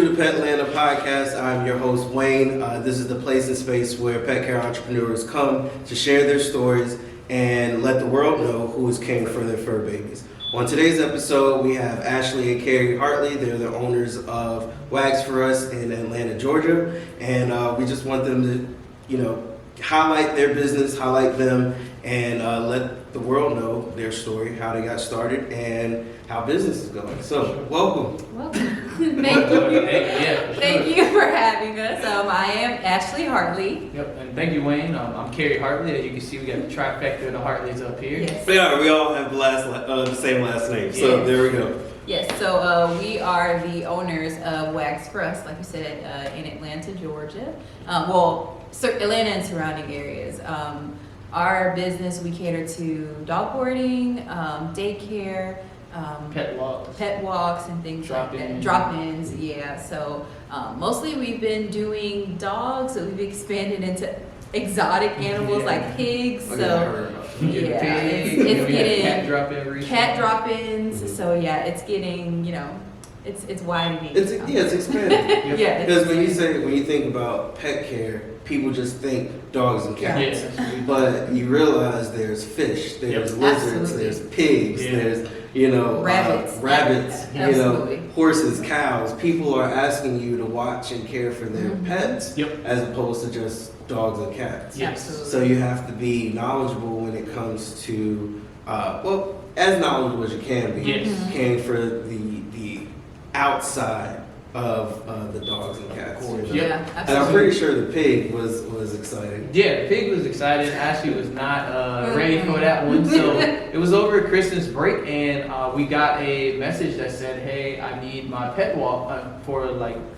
to the PETLANTA podcast. I'm your host, Wayne. This is the place and space where pet care entrepreneurs come to share their stories and let the world know who is king for their fur babies. On today's episode, we have Ashley and Kerry Hartley. They're the owners of Wags for Us in Atlanta, Georgia. And we just want them to, highlight their business, highlight them, and let the world know their story, how they got started, and how business is going. So, welcome. Thank you. Thank you for having us. I am Ashley Hartley. Yep, and thank you, Wayne. I'm Kerry Hartley. As you can see, we got the trifecta of the Hartleys up here. Yes. Yeah, we all have the same last name, so there we go. Yes, so we are the owners of Wags for Us, like you said, in Atlanta, Georgia. Atlanta and surrounding areas. Our business, we cater to dog boarding, daycare, pet walks and things like that. Drop-ins, yeah. So mostly we've been doing dogs, so we've expanded into exotic animals like pigs. So it's getting cat drop-ins. So yeah, it's getting it's widening. It's expanding. Yeah. Because when you think about pet care, people just think dogs and cats. Yeah. But you realize there's fish, there's lizards, Absolutely. there's pigs, there's rabbits, Absolutely. horses, cows. People are asking you to watch and care for their pets as opposed to just dogs and cats. Yes. Absolutely. So you have to be knowledgeable when it comes to as knowledgeable as you can be. Yes. Caring for the outside of the dogs and cats. Yeah, absolutely. And I'm pretty sure the pig was exciting. Yeah, the pig was excited. Ashley was not ready for that one. So it was over Christmas break, and we got a message that said, "Hey, I need my pet walk for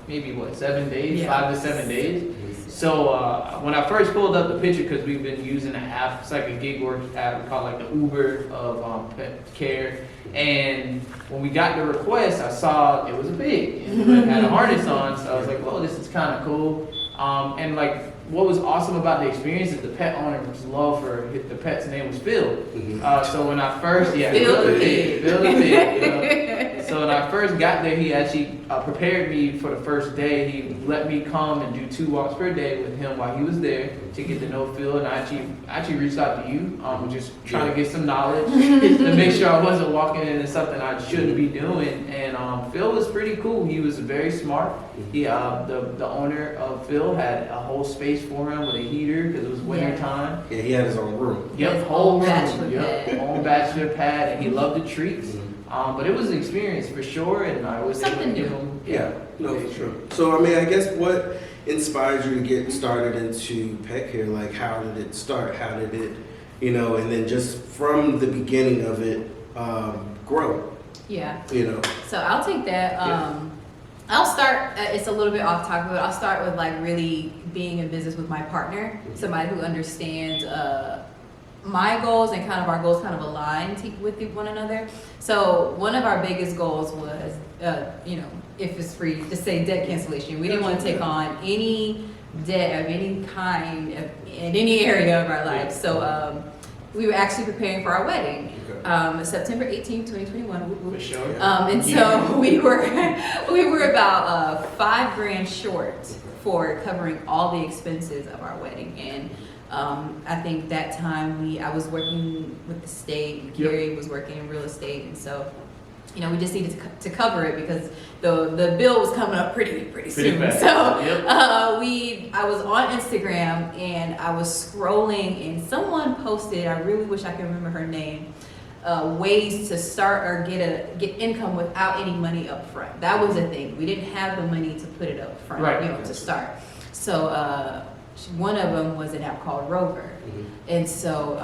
maybe 7 days, 5 to 7 days." So when I first pulled up the picture, because we've been using an app, it's like a gig work app, we call it the Uber of pet care. And when we got the request, I saw it was a pig and it had a harness on. So I was like, "Well, this is kind of cool." And what was awesome about the experience is the pet owner's love for the pet's name was Phil. So when I first Phil the pig. So when I first got there, he actually prepared me for the first day. He let me come and do 2 walks per day with him while he was there to get to know Phil. And I actually reached out to you, just trying to get some knowledge to make sure I wasn't walking into something I shouldn't be doing. And Phil was pretty cool. He was very smart. He the owner of Phil had a whole space for him with a heater because it was winter time. Yeah, he had his own room. Yep, whole room. Own bachelor pad, and he loved the treats. But it was an experience for sure, and I was able to give him. For sure. So I guess what inspired you to get started into pet care? Like, how did it start? How did it, and then just from the beginning of it, grow? Yeah. So I'll take that. I'll start, it's a little bit off topic, but I'll start with really being in business with my partner, somebody who understands my goals and kind of our goals kind of align with one another. So one of our biggest goals was, if it's free, to say debt cancellation. We didn't want to take on any debt of any kind in any area of our lives. So we were actually preparing for our wedding. September 18th, 2021. For sure. And so we were about $5,000 short for covering all the expenses of our wedding. And I think that time I was working with the state, and Kerry was working in real estate, and so we just needed to cover it because the bill was coming up pretty soon. Fast. So I was on Instagram and I was scrolling, and someone posted, I really wish I could remember her name, ways to start or get income without any up front. That was a thing. We didn't have the money to put it up front, to start. So one of them was an app called Rover. And so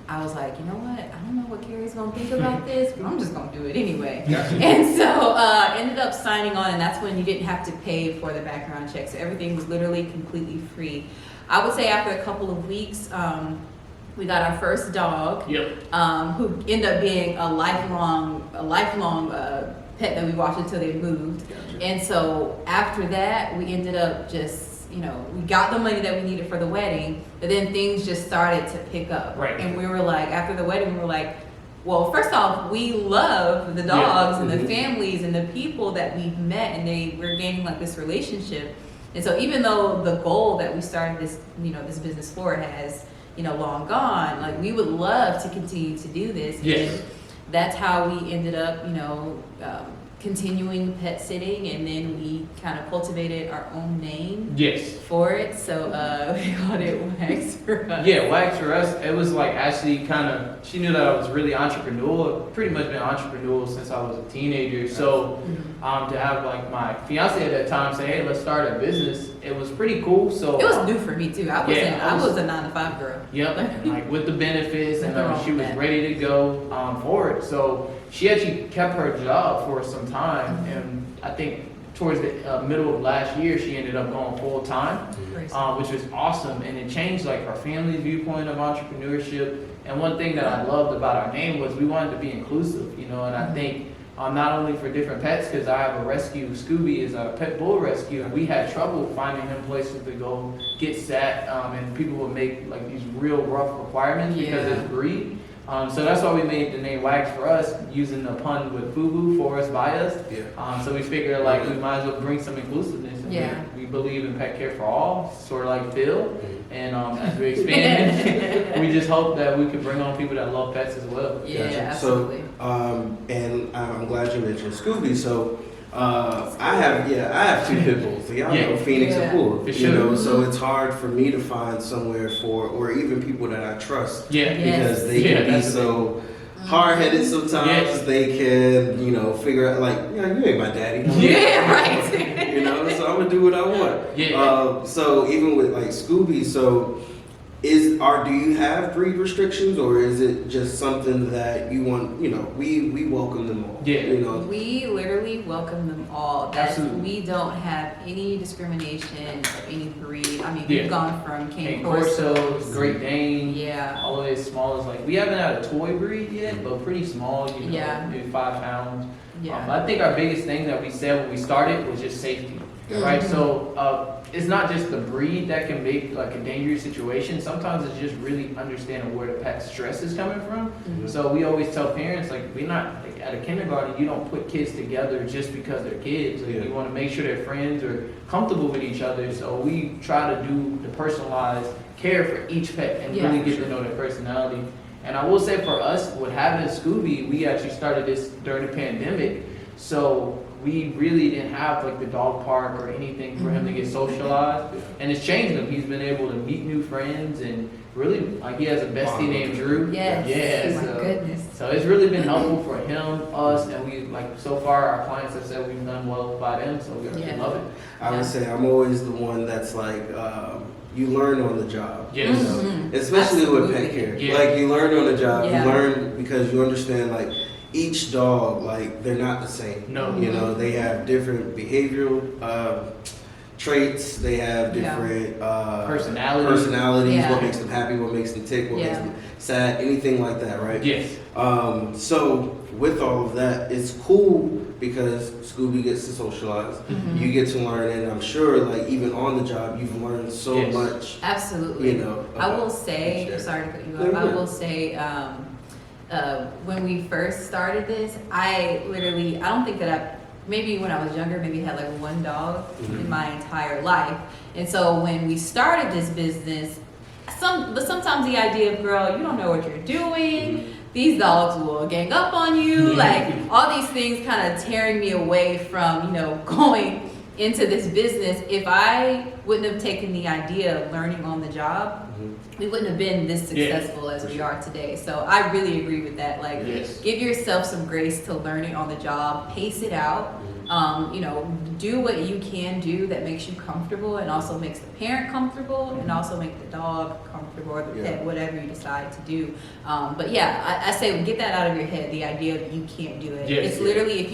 I was like, you know what? I don't know what Kerry's gonna think about this, but I'm just gonna do it anyway. And so ended up signing on, and that's when you didn't have to pay for the background check. So everything was literally completely free. I would say after a couple of weeks, we got our first dog, who ended up being a lifelong pet that we watched until they moved. And so after that, we ended up just we got the money that we needed for the wedding, but then things just started to pick up. Right. And we were like, after the wedding, we were like, well, first off, we love the dogs and the Mhm. families and the people that we've met, and we're gaining like this relationship. And so even though the goal that we started this, this business for has, long gone, like we would love to continue to do this. Yes. And that's how we ended up, continuing pet sitting, and then we kind of cultivated our own name Yes. for it. So we called it Wax for Us. Yeah, Wax for Us, it was like Ashley she knew that I was really entrepreneurial. Pretty much been entrepreneurial since I was a teenager. So to have like my fiance at that time say, hey, let's start a business, it was pretty cool. So It was new for me too. I was a 9-to-5 girl. Yep, and like with the benefits, and Nothing wrong she with was that. ready to go for it. So she actually kept her job for some time, and I think towards the middle of last year, she ended up going full time, which was awesome, and it changed like our family's viewpoint of entrepreneurship. And one thing that I loved about our name was we wanted to be inclusive, and I think not only for different pets, because I have a rescue, Scooby is a pit bull rescue, and we had trouble finding him places to go get sat, and people would make like these real rough requirements because of his breed. So that's why we made the name Wax for Us, using the pun with FUBU, for us, by us. Yeah. So we figured like we might as well bring some inclusiveness. And we believe in pet care for all, sort of like Phil. And as we expand, we just hope that we could bring on people that love pets as well. Yeah, Gotcha. absolutely. So, and I'm glad you mentioned Scooby. So, I have 2 pit bulls. So y'all know Phoenix and Pool. For sure. So it's hard for me to find somewhere or even people that I trust. Yeah. Because they can be so hard-headed sometimes. Yes. They can, figure out like, you ain't my daddy. Yeah, right. So I'm gonna do what I want. Yeah. So even with like Scooby, so do you have breed restrictions, or is it just something that you want? We welcome them all. Yeah. We literally welcome them all. Absolutely. We don't have any discrimination of any breed. I mean, Yeah. we've gone from Cane Cane Corsos, Great Dane, yeah, all the way as small as like, we haven't had a toy breed yet, but pretty small, Yeah. maybe 5 pounds. yeah. I think our biggest thing that we said when we started was just safety, right? Mhm. So it's not just the breed that can make like a dangerous situation. Sometimes it's just really understanding where the pet stress is coming from. Mhm. So we always tell parents, like, we're not, like, at a kindergarten, you don't put kids together just because they're kids. Like, you want to make sure they're friends or comfortable with each other. So we try to do the personalized care for each pet and really get to know their personality. And I will say for us, with having Scooby, we actually started this during the pandemic. So we really didn't have like the dog park or anything for him to get socialized. And it's changed him. He's been able to meet new friends, and really, like, he has a bestie named Drew. Yes. Yeah. Oh my goodness. So it's really been helpful for him, us, and we, like, so far our clients have said we've done well by them, so we love it. I would say I'm always the one that's like, you learn on the job. Yes. Especially with pet Absolutely. care. Yeah. Like, you learn on the job. Yeah. You learn because you understand, like, each dog, like, they're not the same. No. They have different behavioral traits. They have different personalities. Yeah. What makes them happy, what makes them tick, what makes them sad, anything like that, right? Yes. So with all of that, it's cool because Scooby gets to socialize. Mhm. You get to learn, and I'm sure, like, even on the job, you've learned so much. Absolutely. I will about say, each day. sorry to cut you No, off. I you're will say, when we first started this, I don't think that maybe when I was younger, maybe had like 1 dog in my entire life. And so when we started this business, sometimes the idea of, girl, you don't know what you're doing. These dogs will gang up on you. Like, all these things kind of tearing me away from, going into this business. If I wouldn't have taken the idea of learning on the job, we wouldn't have been this successful as we are today. So I really agree with that. Like, give yourself some grace to learning on the job, pace it out. Do what you can do that makes you comfortable and also makes the parent comfortable and also make the dog comfortable or the pet, whatever you decide to do. But yeah, I say get that out of your head, the idea that you can't do it. It's literally, if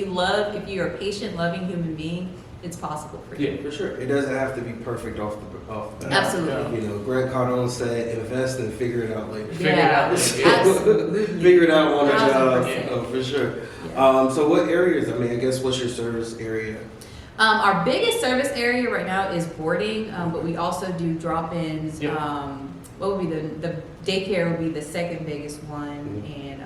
you're a patient, loving human being, it's possible for you. Yeah, for sure. It doesn't have to be perfect off the bat. Absolutely. Grant Cardone said, invest and figure it out later. Absolutely. Figure it out on the job, 1000%. for sure. So what areas, I guess, what's your service area? Our biggest service area right now is boarding, but we also do drop-ins. What would be the daycare would be the second biggest one, and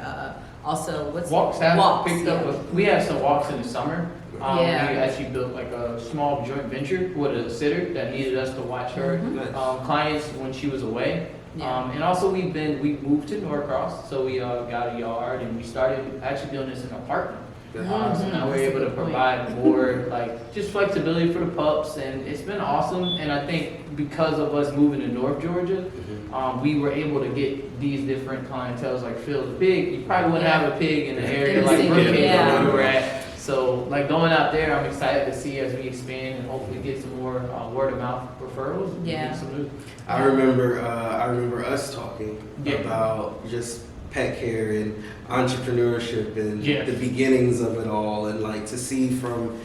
Also, Walks have picked yeah. up. We had some walks in the summer. Yeah. We actually built like a small joint venture with a sitter that needed us to watch her Nice. clients when she was away. Yeah. And also we moved to Norcross, so we got a yard and we started actually doing this in an apartment. So now we're able to provide more like just flexibility for the pups, and it's been awesome. And I think because of us moving to North Georgia, we were able to get these different clientels like Phil the pig. You probably wouldn't have a pig in the area like Brookhaven where we were at. So like going out there, I'm excited to see as we expand and hopefully get some more word of mouth referrals. And get some new. I remember us talking about just pet care and entrepreneurship and the beginnings of it all, and like to see from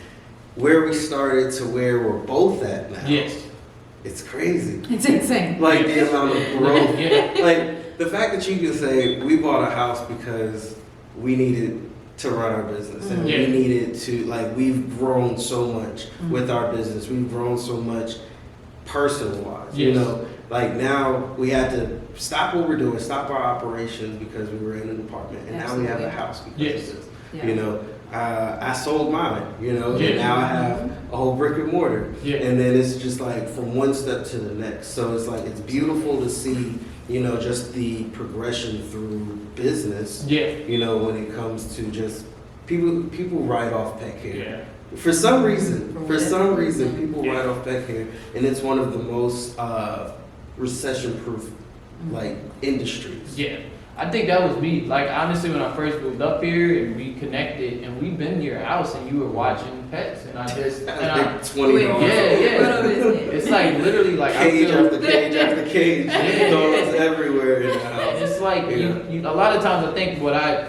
where we started to where we're both at now. Yes. It's crazy. It's insane. Like the amount of growth. Like the fact that you can say we bought a house because we needed to run our business and we needed to, like, we've grown so much with our business. We've grown so much personal wise, you know, like now we had to stop what we're doing, stop our operations because we were in an apartment, and now we have a house because of this. You know, I sold mine, you know, and now I have a whole brick and mortar, and then it's just like from one step to the next. So it's like, it's beautiful to see, you know, just the progression through business, you know, when it comes to just people write off pet care. For some reason, people write off pet care, and it's one of the most recession-proof like industries. I think that was me. Like honestly, when I first moved up here and we connected, and we've been to your house and you were watching pets, and I just $20. It's like literally like cage after cage after cage, dogs everywhere in the house. And it's like you, a lot of times I think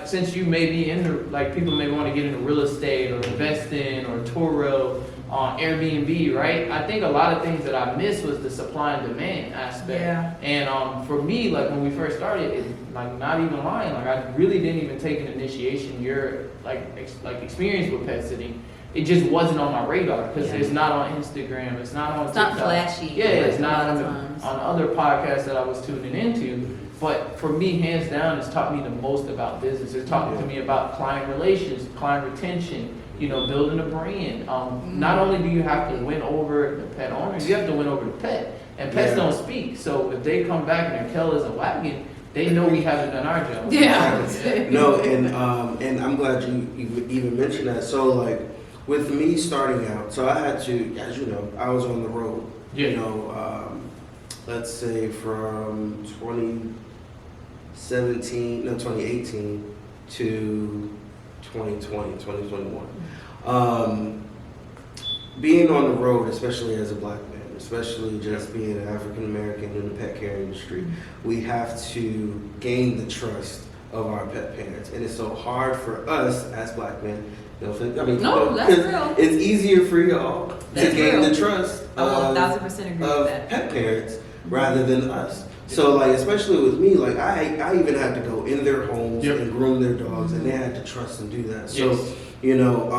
since you may be into, like, people may want to get into real estate or invest in or Toro on Airbnb, right? I think a lot of things that I missed was the supply and demand aspect. And for me, like when we first started, like not even lying, like I really didn't even take an initiation year, like experience with pet sitting. It just wasn't on my radar because it's not on Instagram, it's not on TikTok. Not flashy. It's not on other podcasts that I was tuning into. But for me, hands down, it's taught me the most about business. It's taught to me about client relations, client retention, you know, building a brand. Not only do you have to win over the pet owner, you have to win over the pet. And pets don't speak. So if they come back and their tail isn't wagging, they know we haven't done our job. No, and I'm glad you even mentioned that. So like with me starting out, so I had to, as you know, I was on the road. You know, let's say from 2018 to 2021. Being on the road, especially as a black man, especially just being an African American in the pet care industry, we have to gain the trust of our pet parents, and it's so hard for us as black men. That's real. It's easier for y'all to gain the trust of 1000% agree with that. pet parents rather than us. So like, especially with me, like I even had to go in their homes and groom their dogs, and they had to trust and do that. So, you know,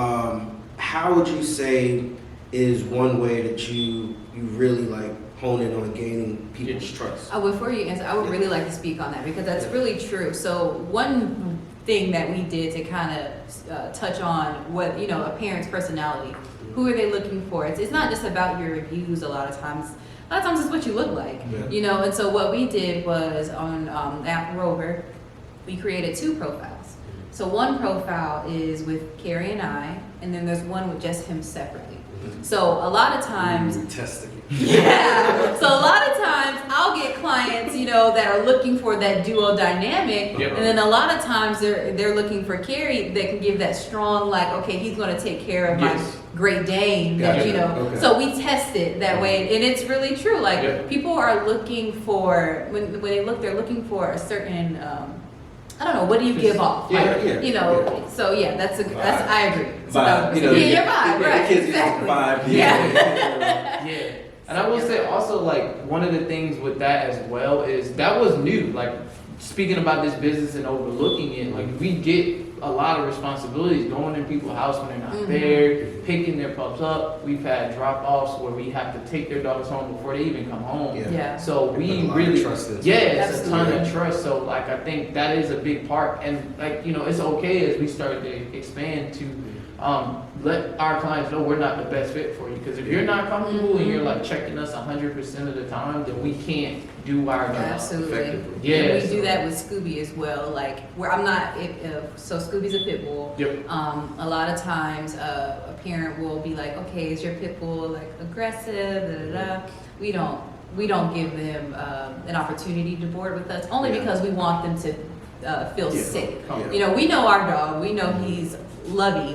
how would you say is one way that you really like hone in on gaining people's trust? Before you answer, I would really like to speak on that because that's really true. So one thing that we did to kind of touch on what, you know, a parent's personality, who are they looking for? It's not just about your reviews a lot of times. A lot of times it's what you look like, you know. And so what we did was on app Rover, we created 2 profiles. So one profile is with Kerry and I, and then there's one with just him separately. So a lot of times, testing. So a lot of times I'll get clients, you know, that are looking for that duo dynamic, and then a lot of times they're looking for Kerry that can give that strong, like, okay, he's going to take care of my Great Dane, that, you know. So we test it that way, and it's really true. Like people are looking for when they look, they're looking for a certain. I don't know. What do you give off? Like, you know. So that's I agree. So vibe, you know, your vibe, right? Exactly. And I will say also, like, one of the things with that as well is that was new. Like speaking about this business and overlooking it, like we get a lot of responsibilities going in people's house when they're not there, picking their pups up. We've had drop-offs where we have to take their dogs home before they even come home. Yeah. So we Put a lot of really, trust into it's a ton Absolutely. of trust. So like I think that is a big part, and like it's okay as we start to expand to let our clients know we're not the best fit for you. Because if you're not comfortable and you're like checking us 100% of the time, then we can't do our job Absolutely. effectively. Yeah, And we so- do that with Scooby as well. Like, where I'm not, so Scooby's a pit bull. Yep. A lot of times, a parent will be like, okay, is your pit bull like aggressive? Da, da, da. We don't give them an opportunity to board with us, only Yeah. because we want them to feel safe. Yeah. We know our dog. We know he's lovey,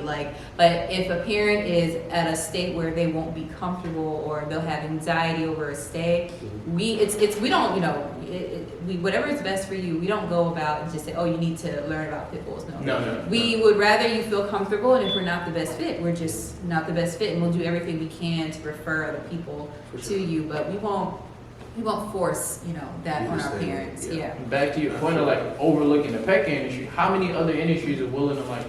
but if a parent is at a state where they won't be comfortable or they'll have anxiety over a stay, we don't, whatever is best for you, we don't go about and just say, oh, you need to learn about pit bulls. No. We would rather you feel comfortable, and if we're not the best fit, we're just not the best fit, and we'll do everything we can to refer other people to you, but we won't force, that on our Understand. parents. Yeah. Yeah. Back to your point of like overlooking the pet care industry, how many other industries are willing to like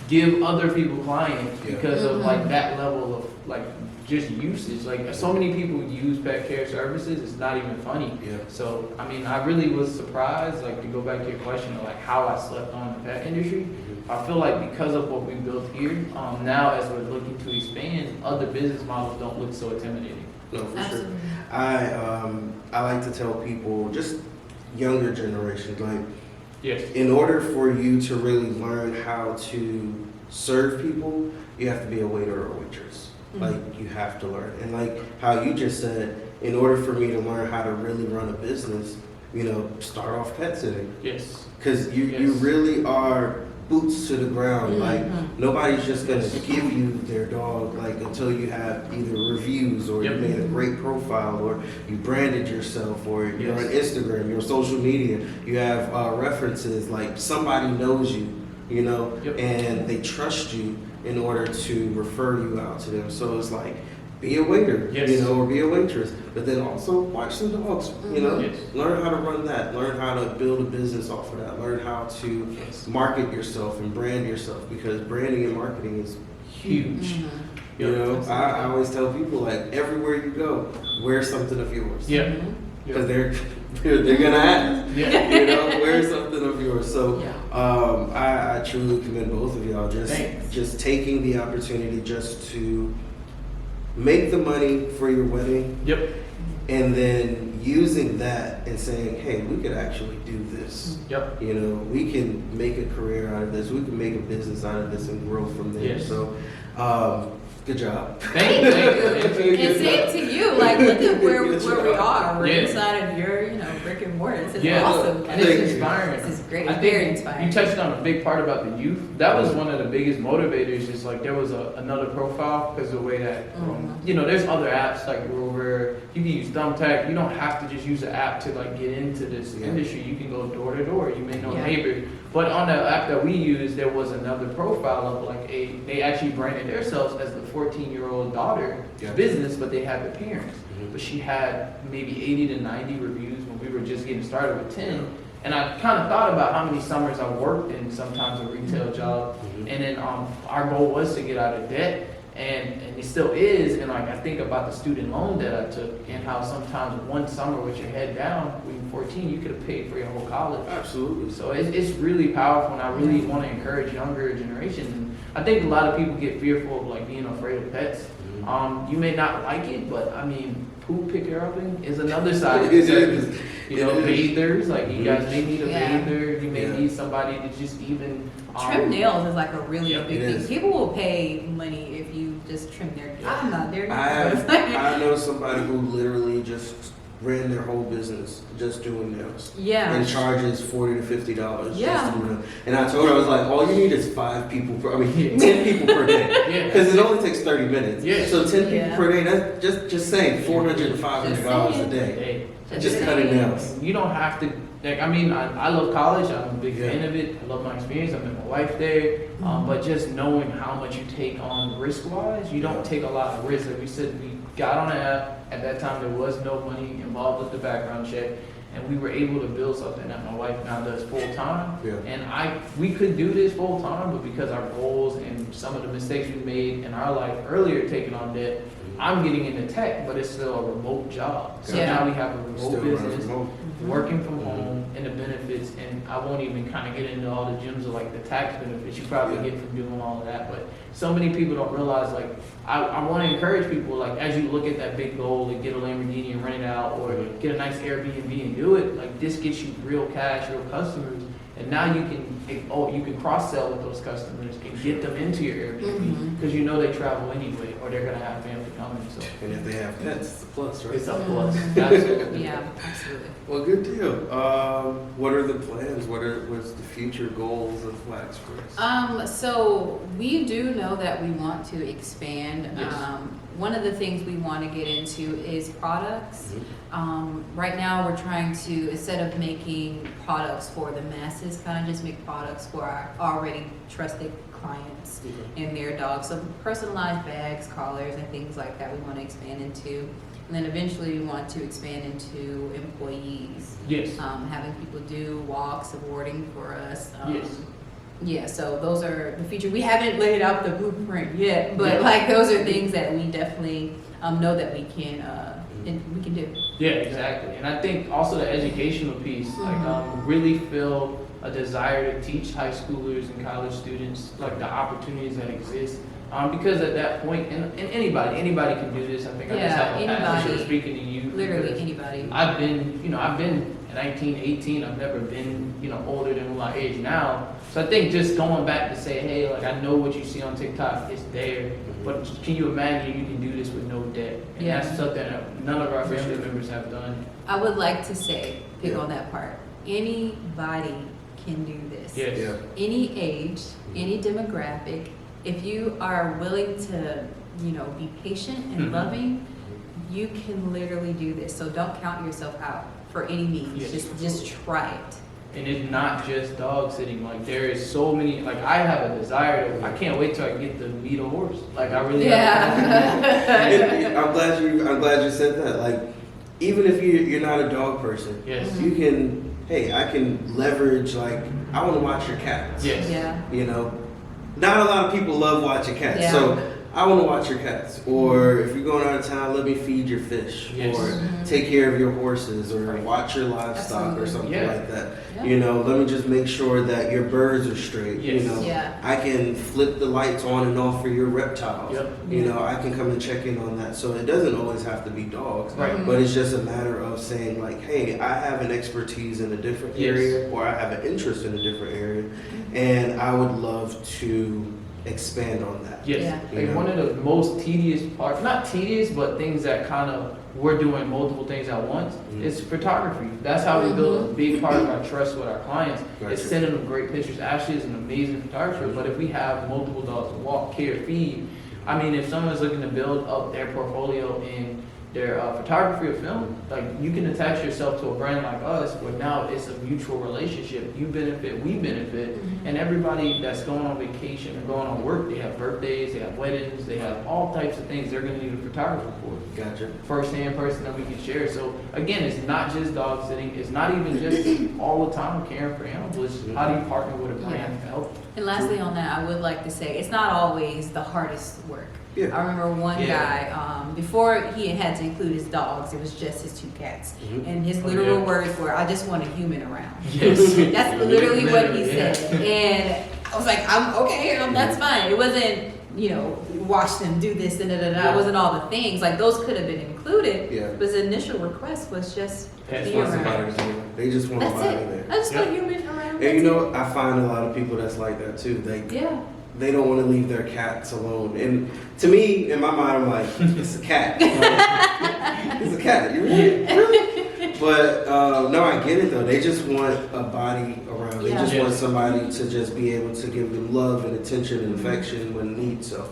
give other people clients Yeah. because of like that level of like just usage? Like so many people use pet care services, it's not even funny. Yeah. So I mean, I really was surprised, like to go back to your question of like how I slept on the pet industry. I feel like because of what we built here, now as we're looking to expand, other business models don't look so intimidating. No, for sure. Absolutely. I like to tell people, just younger generations, like Yes. in order for you to really learn how to serve people, you have to be a waiter or a waitress. Like you have to learn. And like how you just said, in order for me to learn how to really run a business, start off pet sitting. Yes. Because you Yes. really are boots to the ground. Like nobody's just gonna give you their dog like until you have either reviews or you Yep. made a great profile or you branded yourself or you're on Yes. Instagram, you're on social media, you have references, like somebody knows you, Yep. and they trust you in order to refer you out to them. So it's like be a waiter, Yes. or be a waitress, but then also watch some dogs, Yes. learn how to run that, learn how to build a business off of that, learn how to Yes. market yourself and brand yourself, because branding and marketing is huge. Yep. I always tell people, like, everywhere you go, wear something of yours. Yeah. Because they're gonna ask. Yeah. Wear something of yours. So I truly commend both of y'all Thanks. just taking the opportunity just to make the money for your wedding, Yep. and then using that and saying, hey, we could actually do this. Yep. We can make a career out of this. We can make a business out of this and grow from there. Yes. So, good job. Thank you. And same to you. Like, look at where we are. We're Yeah. inside of your, brick and mortar. This is Yeah. awesome. And Thank it's you. inspiring. This is great. I Very think inspiring. you touched on a big part about the youth. That was one of the biggest motivators. Is like there was another profile because of the way that there's other apps like where you can use Thumbtack. You don't have to just use the app to like get into this industry. You can go door to door. You may know a neighbor. But on the app that we use, there was another profile of like they actually branded themselves as the 14-year-old daughter business, but they had the parents. But she had maybe 80 to 90 reviews when we were just getting started with 10. And I kind of thought about how many summers I worked in sometimes a retail job. And then our goal was to get out of debt. And it still is. And like I think about the student loan that I took and how sometimes one summer with your head down, when you're 14, you could have paid for your whole college. Absolutely. So it's really powerful, and I really want to encourage younger generations. And I think a lot of people get fearful of like being afraid of pets. You may not like it, but I mean, poop picker upping is another side of it. Bathers, like you guys may need a bather. You may need somebody to just even Trim nails is like a really big it thing. is. People will pay money if you just trim their nails. I'm not there. I know somebody who literally just ran their whole business just doing nails. And charges $40 to $50 just to do them. And I told her, I was like, all you need is 10 people per day. Because it only takes 30 minutes. So 10 people per day, that's just saying $400 to $500 a day. Just cutting nails. You don't have to. Like, I mean, I love college. I'm a big fan of it. I love my experience. I met my wife there. But just knowing how much you take on risk-wise, you don't take a lot of risk. Like we said, we got on an app. At that time, there was no money involved with the background check. and we were able to build something that my wife now does full time. Yeah. And we could do this full time, but because our goals and some of the mistakes we made in our life earlier taking on debt, I'm getting into tech, but it's still a remote job. So Yeah. now we have a remote Still running business, remote. working from home, and the benefits. And I won't even kind of get into all the gems of like the tax benefits you probably Yeah. get from doing all of that. But so many people don't realize, like, I want to encourage people, like, as you look at that big goal and get a Lamborghini and rent it out, or get a nice Airbnb and do it, like, this gets you real cash, real customers. And now you can cross-sell with those customers and get them into your Airbnb because you know they travel anyway, or they're gonna have family coming. So And if they have pets, it's a plus, right? it's a plus. Absolutely. Yeah, absolutely. Well, good deal. What are the plans? What's the future goals of Flag Express? So we do know that we want to expand. Yes. One of the things we want to get into is products. Right now we're trying to, instead of making products for the masses, kind of just make products for our already trusted clients and their dogs. So personalized bags, collars, and things like that we want to expand into. And then eventually we want to expand into employees. Yes. Having people do walks, awarding for us. Yes. Yeah, so those are the future. We haven't laid out the blueprint yet, but Yeah. like those are things that we definitely know that we can do. Yeah, exactly. And I think also the educational piece, like, really feel a desire to teach high schoolers and college students like the opportunities that exist. Because at that point, and anybody can do this. I think I just Yeah, have a passion for anybody. speaking to you. Literally because anybody. I've been 19, 18. I've never been, older than my age now. So I think just going back to say, hey, like, I know what you see on TikTok, it's there. But can you imagine you can do this with no debt? And Yeah. that's something that none of our family members have done. I would like to say, pick Yeah. on that part. Anybody can do this. Yes. Yeah. Any age, any demographic. If you are willing to, be patient and Mhm. loving, you can literally do this. So don't count yourself out for any means. Yes. Just try it. And it's not just dog sitting. Like, there is so many. Like, I have a desire to. I can't wait till I get to meet a horse. Like, I really. And I'm glad you said that. Like, even if you're not a dog person, Yes. you can. Hey, I can leverage. Like, I want to watch your cats. Yes. Yeah. Not a lot of people love watching cats, Yeah. so I want to watch your cats. Or if you're going out of town, let me feed your fish, Yes. or take care of your horses, or watch your livestock, or Absolutely. something Yeah. like that. Yeah. Let me just make sure that your birds are straight. Yes. Yeah. I can flip the lights on and off for your reptiles. Yep. I can come and check in on that. So it doesn't always have to be dogs. Right. But it's just a matter of saying, like, hey, I have an expertise in a different Yes. area, or I have an interest in a different area, and I would love to expand on that. Yes. Yeah. Like, Yeah. one of the most tedious parts, not tedious, but things that kind of we're doing multiple things at once, is photography. That's how we build a big part of our trust with our clients. Gotcha. It's sending them great pictures. Ashley is an amazing photographer, but if we have multiple dogs to walk, care, feed, I mean, if someone's looking to build up their portfolio in their photography or film, like, you can attach yourself to a brand like us, where now it's a mutual relationship. You benefit, we benefit, and everybody that's going on vacation or going on work, they have birthdays, they have weddings, they have all types of things they're going to need a photographer for. Gotcha. First-hand person that we can share. So again, it's not just dog sitting. It's not even just all the time caring for animals. It's how do you partner with a brand to help? And lastly on that, I would like to say, it's not always the hardest work. Yeah. I remember one Yeah. guy, before he had to include his dogs, it was just his 2 cats. Mhm. And his Oh, literal yeah. words were, I just want a human around. Yes. That's literally what he Yeah. said. And I was like, I'm okay, that's fine. It wasn't, watch them do this and da-da-da. Yeah. It wasn't all the things. Like, those could have been included. Yeah. But his initial request was just Pets be Want around. somebody to do it. They just want That's somebody it. there. I just want Yep. human around. And I find a lot of people that's like that too. Yeah. They don't want to leave their cats alone. And to me, in my mind, I'm like, it's a cat. It's a cat. You really? But no, I get it though. They just want a body around. They just Yeah. want somebody to just be able to give them love and attention and affection when need. So,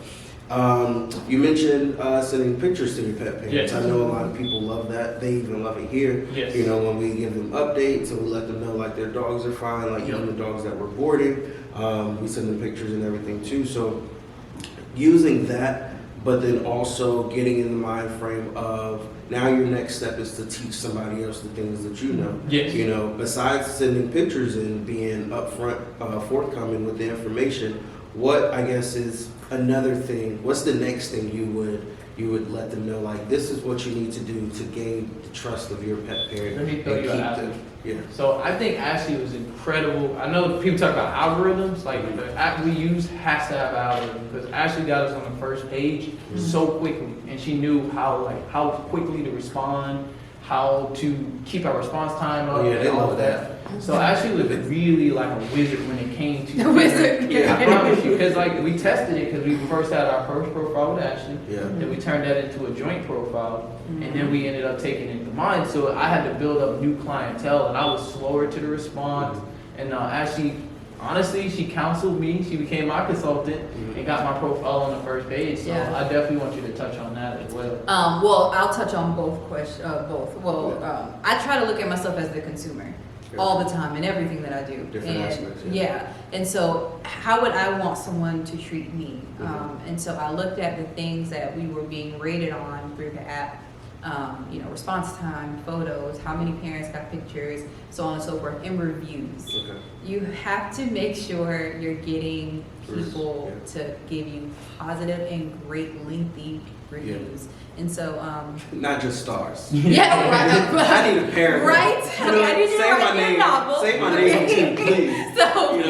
you mentioned sending pictures to your pet parents. Yes. I know a lot of people love that. They even love it here. Yes. When we give them updates and we let them know like their dogs are fine, like even the dogs that we're boarding, we send them pictures and everything too. So using that but then also getting in the mind frame of now your next step is to teach somebody else the things that you know. Yes. You know, besides sending pictures and being upfront, forthcoming with the information, what I guess is another thing? What's the next thing you would let them know? Like, this is what you need to do to gain the trust of your pet parent. Let me throw and you keep an them. Yeah. So I think Ashley was incredible. I know people talk about algorithms, like the app we use has to have algorithms because Ashley got us on the first page so quickly, and she knew how quickly to respond, how to keep our response time up, Yeah, they and all love of that. So Ashley was really like a wizard when it came to The wizard. Yeah, I promise you, because like we tested it because we first had our first profile with Ashley, Yeah. then we turned that into a joint profile, and then we ended up taking it to mine. So I had to build up new clientele, and I was slower to the response. And Ashley, honestly, she counseled me. She became my consultant and got my profile on the first page. So Yeah. I definitely want you to touch on that as well. Well, I'll touch on both questions. Both. Well, I try to look at myself as the consumer all the time in everything that I do. Different and, aspects, yeah. And so, how would I want someone to treat me? And so I looked at the things that we were being rated on through the app. You know, response time, photos, how many parents got pictures, so on and so forth, and reviews. Okay. You have to make sure you're getting people to give you positive and great lengthy reviews. And so, Not just stars. yeah, right. I need a paragraph. Right? You know, I need you to say write my your name. novel. Say my name too, please. So, You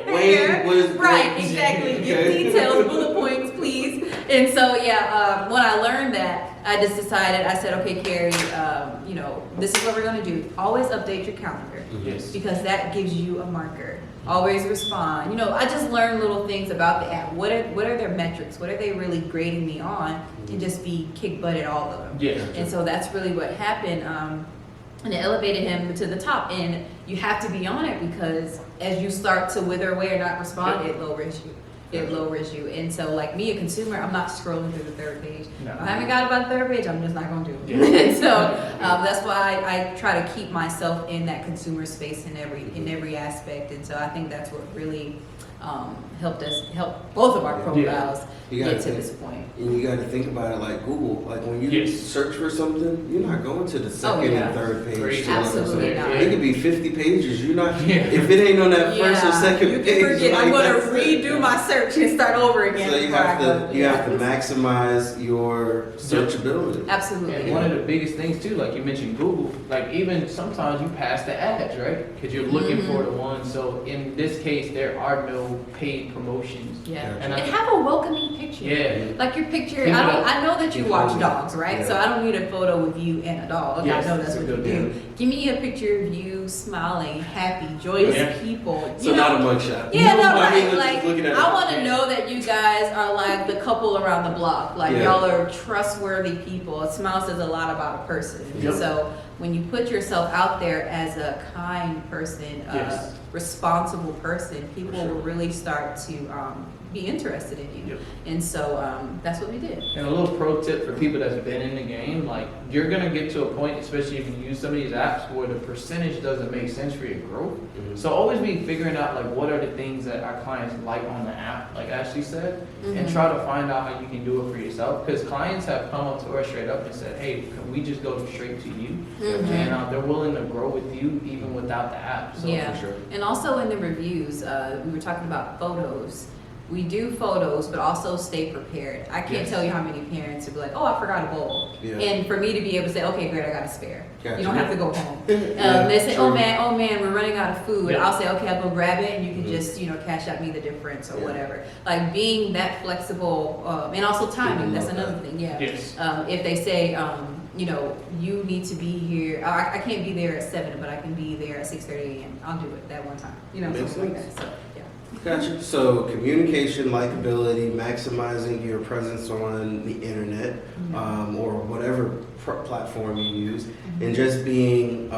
know, Wayne was right, great. exactly. Give Okay. details, bullet points, please. And so, yeah, when I learned that, I just decided, I said, okay, Kerry, you know, this is what we're going to do. Always update your calendar Yes. because that gives you a marker. Always respond. You know, I just learned little things about the app. What are their metrics? What are they really grading me on? And just be kick butt at all of them. Yes. And so that's really what happened. And it elevated him to the top. And you have to be on it because as you start to wither away or not respond, it lowers you. It lowers you. And so, like me, a consumer, I'm not scrolling through the third page. No. If I haven't got about the third page, I'm just not going to do it. Yeah. And so that's why I try to keep myself in that consumer space in every aspect. And so I think that's what really help both of our profiles You gotta get to think- this point. And you got to think about it like Google. Like when you Yes. search for something, you're not going to the second yeah. and third page. Great. to look at Absolutely something. not. It could be 50 pages. You're not. Yeah. If it ain't on that first or Yeah, second you page, can forget. like, I'm going that's to it. redo my search and start over again. So you before I have go. to maximize your searchability. Absolutely. And one of the biggest things too, like you mentioned Google, like even sometimes you pass the ads, right? Because you're looking for the one. So in this case, there are no paid promotions. Yeah. Gotcha. And And I, have a welcoming picture. yeah. Like your picture, People I know that you people watch don't- dogs, right? yeah. So I don't need a photo with you and a dog. Yes, I know that's that's a what you good do. Give me a picture of you smiling, happy, joyous Yeah. people. So You not a know? mugshot. Yeah, no, I mean, right. just Like, looking at I it. want to know that you guys are like the couple around the block. Like, Yeah. y'all are trustworthy people. A smile says a lot about a person. Yep. So when you put yourself out there as a kind person, Yes. responsible person, people For sure. will really start to be interested in you. Yep. And so that's what we did. And a little pro tip for people that's been in the game, like you're gonna get to a point, especially if you use some of these apps, where the percentage doesn't make sense for your growth. Mhm. So always be figuring out like what are the things that our clients like on the app, like Ashley said, and try to find out how you can do it for yourself. Because clients have come up to us straight up and said, "Hey, can we just go straight to you?" And they're willing to grow with you even without the app. So Yeah. For sure. And also in the reviews, we were talking about photos. We do photos, but also stay prepared. I can't Yes. tell you how many parents would be like, "Oh, I forgot a bowl," Yeah. and for me to be able to say, "Okay, great, I got a spare." Gotcha. You don't have to go home. Yeah, They say, true. oh man, we're running out of food." Yeah. I'll say, "Okay, I'll go grab it," and you can Mhm. just, cash out me the difference or Yeah. whatever. Like being that flexible, and also timing. People That's love another that. thing. Yeah. yes. If they say, you need to be here. I can't be there at 7, but I can be there at 6:30 a.m. I'll do it that one time. Makes Something like sense. that. So yeah. Gotcha. So communication, likability, maximizing your presence on the internet or whatever platform you use, and just being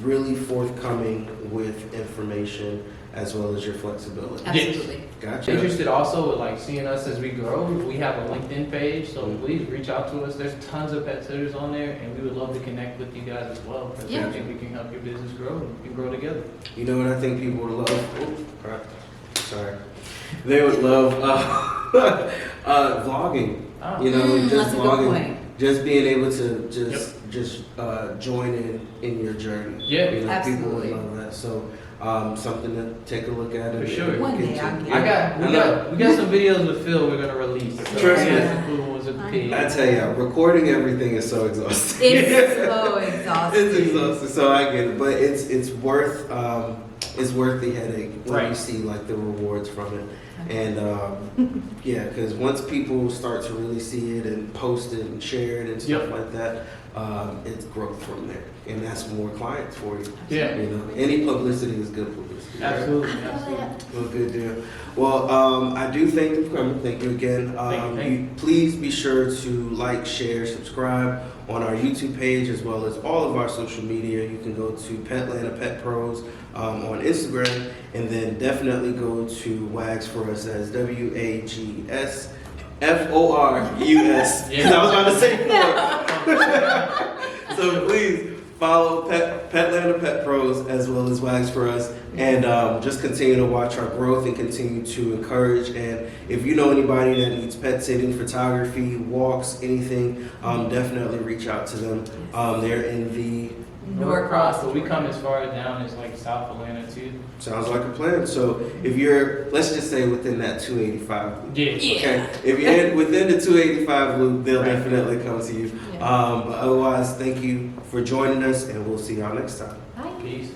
really forthcoming with information as well as your flexibility. Absolutely. Gotcha. Interested also with like seeing us as we grow. We have a LinkedIn page, so please reach out to us. There's tons of pet sitters on there, and we would love to connect with you guys as well. Because Yeah. I think we can help your business grow and grow together. You know what I think people would love? Oh, crap. Sorry. They would love vlogging. Oh. You know, That's just a good logging, point. just being able to just join in your journey. Yeah. You know, Absolutely. people would love that. So something to take a look at. For and sure. look One day into. I'll get we got some videos with Phil we're gonna release. So Trust me. we got some cool ones with the page. I tell you, recording everything is so exhausting. It's so exhausting. It's exhausting, so I get it, but it's worth the headache when Right. you see like the rewards from it, and yeah, because once people start to really see it and post it and share it and stuff Yep. like that, it's growth from there, and that's more clients for you. Yeah. You know, any publicity is good publicity. Right? Absolutely. Well, good deal. Well, I do thank you for coming. Thank you again. Thank you. Please be sure to like, share, subscribe on our YouTube page as well as all of our social media. You can go to PETLANTA Pet Pros on Instagram, and then definitely go to Wags for Us as WAGSFORUS. Yeah. I was about to say four. So please follow PETLANTA Pet Pros as well as Wags for Us, and just continue to watch our growth and continue to encourage. And if you know anybody that needs pet sitting, photography, walks, anything, definitely reach out to them. They're in the Norcross, but we come as far down as like South Atlanta too. sounds like a plan. So if you're, let's just say within that 285 loop. Yeah. Okay, if you're within the 285 loop, they'll Right. definitely come to you. Yeah. But otherwise, thank you for joining us, and we'll see y'all next time. Bye. Peace.